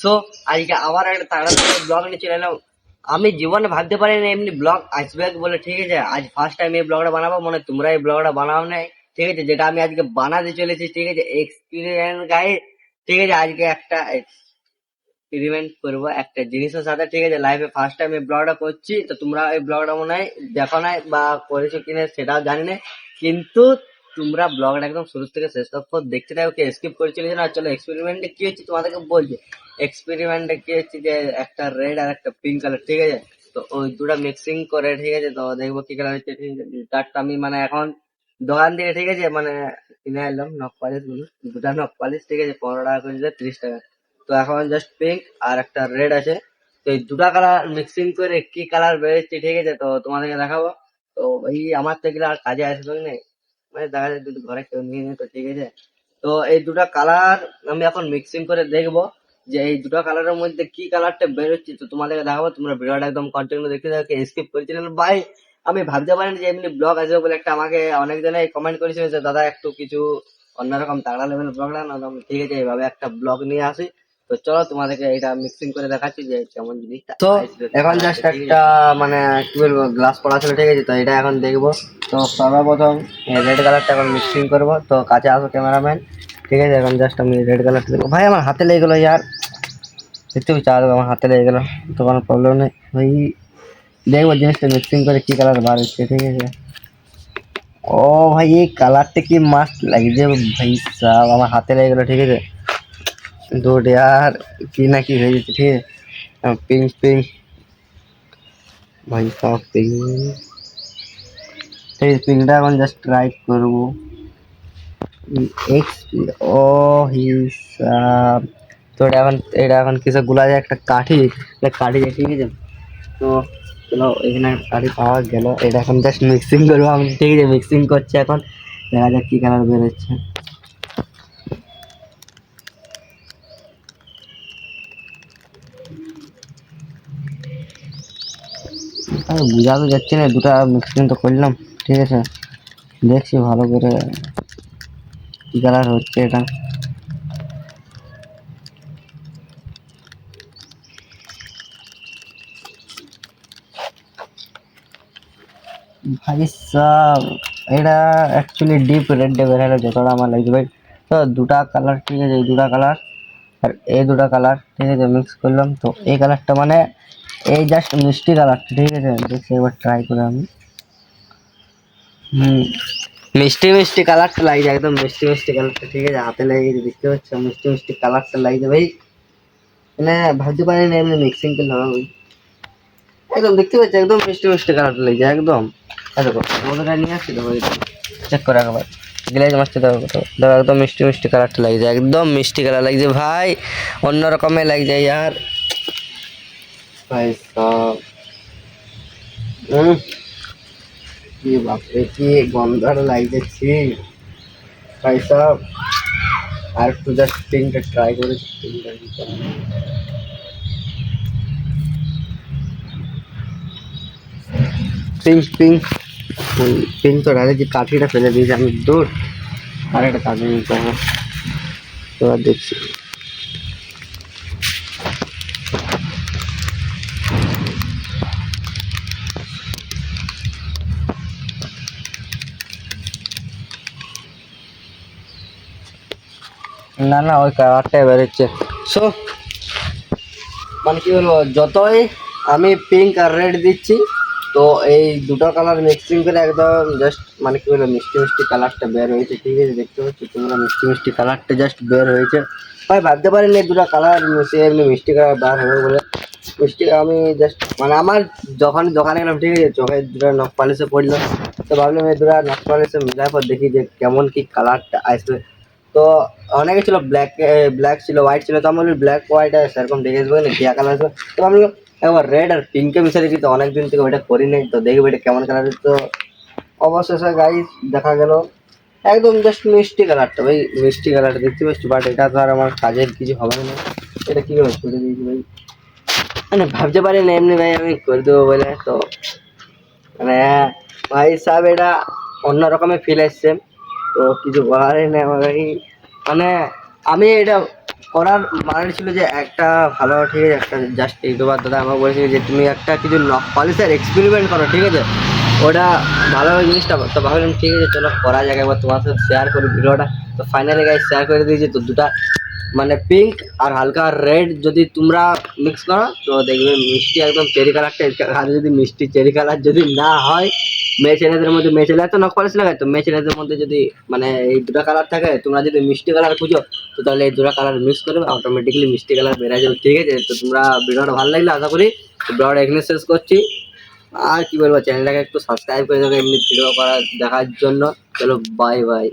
So আজকে আবার একটা তাড়া ব্লগ নিয়ে চলে এলাম। আমি জীবনে ভাবতে পারিনি এমনি ব্লগ আসবে বলে, ঠিক আছে। আজ ফার্স্ট টাইম এই ব্লগটা বানাবো, মানে তোমরা এই ব্লগটা বানাও নাই, ঠিক আছে, যেটা আমি আজকে বানাতে চলেছি, ঠিক আছে, এক্সপিরিয়েন্স গাইড, ঠিক আছে। আজকে একটা এক্সপেরিমেন্ট করবো একটা জিনিসের সাথে, ঠিক আছে। লাইফে ফার্স্ট টাইম এই ব্লগটা করছি, তো তোমরা এই ব্লগটা মনে হয় দেখো নাই বা করেছো কিনা সেটাও জানি না, কিন্তু তোমরা ব্লগটা একদম শুরু থেকে শেষ পর্যন্ত দেখতে থাকো, কি স্কিপ করে চলে না। চলো এক্সপেরিমেন্টে কি হচ্ছে তোমাদেরকে বলছি। এক্সপেরিমেন্টে কি হচ্ছে যে একটা রেড আর একটা পিঙ্ক কালার, ঠিক আছে। তো ওই দুটা মিক্সিং করে, ঠিক আছে, তো দেখবো কি কালার হচ্ছে, ঠিক আছে। তারটা আমি মানে এখন দোকান থেকে, ঠিক আছে, মানে কিনে এলাম নখ পালিশ গুলো, দুটা নখ পালিশ, ঠিক আছে, 15 টাকা করে দিলে 30 টাকা। তো এখন জাস্ট পিঙ্ক আর একটা রেড আছে, তো এই দুটা কালার মিক্সিং করে কি কালার বেরোচ্ছে, ঠিক আছে, তো তোমাদেরকে দেখাবো। তো ভাই আমার তো এগুলো আর কাজে আসবে না, মানে দেখা যায় যদি ঘরে কেউ নিয়ে নেয় তো ঠিক আছে। তো এই দুটা কালার আমি এখন মিক্সিং করে দেখবো যে এই দুটো কালারের মধ্যে কি কালারটা বেরোচ্ছে, তো তোমাদেরকে দেখাবো। তোমরা ভিডিওটা একদম কন্টিনিউ দেখতে থাকো, স্কিপ করেছিলেন ভাই। আমি ভাবতে পারিনি যে এমনি ব্লগ আসবে বলে। একটা আমাকে অনেকজনে কমেন্ট করেছিল যে দাদা একটু কিছু অন্যরকম তাগড়া লেভেল ব্লগ না, ঠিক আছে, এইভাবে একটা ব্লগ নিয়ে আসি। তো চলো তোমাদেরকে এটা মিক্সিং করে দেখাচ্ছি যে কেমন জিনিসটা। তো এখন জাস্ট একটা মানে কি বলবো গ্লাস পড়া ছিল, ঠিক আছে, তো এটা এখন দেখবো। তো সর্বপ্রথম রেড কালারটা এখন মিক্সিং করবো, তো কাছে আসো ক্যামেরাম্যান, ঠিক আছে। এখন জাস্ট আমি রেড কালারটা দেখবো। ভাই আমার হাতে লেগে গেলো ইয়ার, দেখতে চা দেবো, আমার হাতে লেগে গেলো, তো কোনো প্রবলেম নেই ভাই। দেখবো জিনিসটা মিক্সিং করে কি কালার বার হচ্ছে, ঠিক আছে। ও ভাই এই কালারটা কি মাস্ট লাগছে ভাই সাহেব, আমার হাতে লেগে গেলো, ঠিক আছে। দুধ यार কি না কি হয়ে যাচ্ছে, ঠিক আছে। পিঙ্ক পিঙ্ক ভাই সাহেব, পিঙ্ক, এই পিঙ্কটা এখন জাস্ট ট্রাই করবো। এক্স ও হিসাব, তো এটা এখন কিসে গুলা যায়, একটা কাঠি, কাঠি যায়, ঠিক আছে। তো চলো এখানে একটা কাঠি পাওয়া গেল, এটা এখন জাস্ট মিক্সিং করবো আমি, ঠিক আছে। মিক্সিং করছে এখন, দেখা যাক কি কালার বেরোচ্ছে। আমি বোঝা তো যাচ্ছে না, দুটা মিক্সিং তো করলাম, ঠিক আছে। দেখছি ভালো করে কি কালার হচ্ছে এটা। ভাই সাব এটা অ্যাকচুয়ালি ডিপ রেড বের হলো যতটা আমার লাগছে ভাই। তো দুটা কালার, ঠিক আছে, এই দুটা কালার আর এই দুটা কালার, ঠিক আছে, মিক্স করলাম। তো এই কালারটা মানে এই জাস্ট মিষ্টি কালারটা, ঠিক আছে। দেখছি এবার ট্রাই করে আমি। হুম, মিষ্টি মিষ্টি কালারটা লাগছে, একদম মিষ্টি মিষ্টি কালারটা, ঠিক আছে। হাতে লেগে গেছে, দেখতে পাচ্ছ মিষ্টি মিষ্টি কালারটা লাগছে ভাই। মানে ভাবতে পারি না এমনি মিক্সিং করলে হবে ভাই। একদম দেখতে পাচ্ছি একদম মিষ্টি মিষ্টি কালারটা লাগছে একদম। দেখো ওটা নিয়ে আসছি তো, চেক করে একবার গ্লেজ মারছে, দেখো দেখো একদম মিষ্টি মিষ্টি কালারটা লাগছে, একদম মিষ্টি কালার লাগছে ভাই, অন্য রকমের লাগছে यार ভাই সব। কি বাপরে কি গন্ধটা লাগছে ভাই সব। আর একটু জাস্ট পিঙ্কটা ট্রাই করেছি, পিঙ্ক পিঙ্ক পিঙ্ক তো ডাইরেক্ট কাঠিটা ফেলে দিয়েছি আমি, দূর আর একটা কাঠি নিতে হবে। এবার দেখছি না না ওই কালারটাই বেরোচ্ছে। সো মানে কি বলবো, যতই আমি পিঙ্ক আর রেড দিচ্ছি, তো এই দুটো কালার মিক্সিং করে একদম জাস্ট মানে কি বলবো মিষ্টি মিষ্টি কালারটা বের হয়েছে, ঠিক আছে। দেখতে পাচ্ছি তোমরা মিষ্টি মিষ্টি কালারটা জাস্ট বের হয়েছে ভাই। ভাবতে পারিনি এই দুটো কালার মিশিয়ে এমনি মিষ্টি কালার বার হবে বলে। মিষ্টি আমি জাস্ট মানে আমার যখন দোকানে গেলাম, ঠিক আছে, চোখে দুটো নখ পালিশে পড়লো, তো ভাবলাম এই দুটো নখ পালিশে মিলার পর দেখি যে কেমন কি কালারটা আসবে। তো অনেকে ছিল ব্ল্যাক, ব্ল্যাক ছিল, হোয়াইট ছিল, তো আমি বলি ব্ল্যাক হোয়াইট সেরকম দেখে আসবো না, ঘিয়া কালার আসবে। তো আমি একবার রেড আর পিঙ্কে মিশে দেখি, তো অনেকদিন থেকে ওইটা করি নাই, তো দেখবো এটা কেমন কালার। তো অবশেষে গাইস দেখা গেল একদম জাস্ট মিষ্টি কালারটা ভাই, মিষ্টি কালারটা দেখতে পাচ্ছি, বাট এটা তো আর আমার কাজের কিছু হবে না। এটা কীভাবে করে দিয়েছি ভাই, মানে ভাবতে পারি না এমনি ভাই আমি করে দেবো বলে। তো মানে ভাই সাহেব এটা অন্য রকমের ফিল আসছে, তো কিছু বলারই নেই আমার ভাই। মানে আমি এটা করার মানে ছিল যে একটা ভালো, ঠিক আছে, একটা জাস্ট ইউটিউবার দাদা আমাকে বলেছিল যে তুমি একটা কিছু পলিসের এক্সপেরিমেন্ট করো, ঠিক আছে, ওটা ভালো হবে জিনিসটা। তো ভাবলাম ঠিক আছে চলো করা যাক, একবার তোমার সাথে শেয়ার করি ভিডিওটা। তো ফাইনালি গাইস শেয়ার করে দিয়েছি। তো দুটা মানে পিঙ্ক আর হালকা রেড যদি তোমরা মিক্স করো তো দেখবে মিষ্টি একদম চেরি কালারটা। আর যদি মিষ্টি চেরি কালার যদি না হয়, মেয়ে ছেলেদের মধ্যে, মেয়ে ছেলেরা তো নখ পলিশ লাগায়, তো মেয়ে ছেলেদের মধ্যে যদি মানে এই দুটা কালার থাকে, তোমরা যদি মিষ্টি কালার খুঁজো তো তাহলে এই দুটা কালার মিক্স করবে, অটোমেটিক্যালি মিষ্টি কালার বেরিয়ে যাবে, ঠিক আছে। তো তোমরা ভিডিওটা ভালো লাগলে আশা করি। তো ভিডিওটা এখানে শেষ করছি। আর কি বলবো, চ্যানেলটাকে একটু সাবস্ক্রাইব করে দেবে এমনি ভিডিও করা দেখার জন্য। চলো বাই বাই।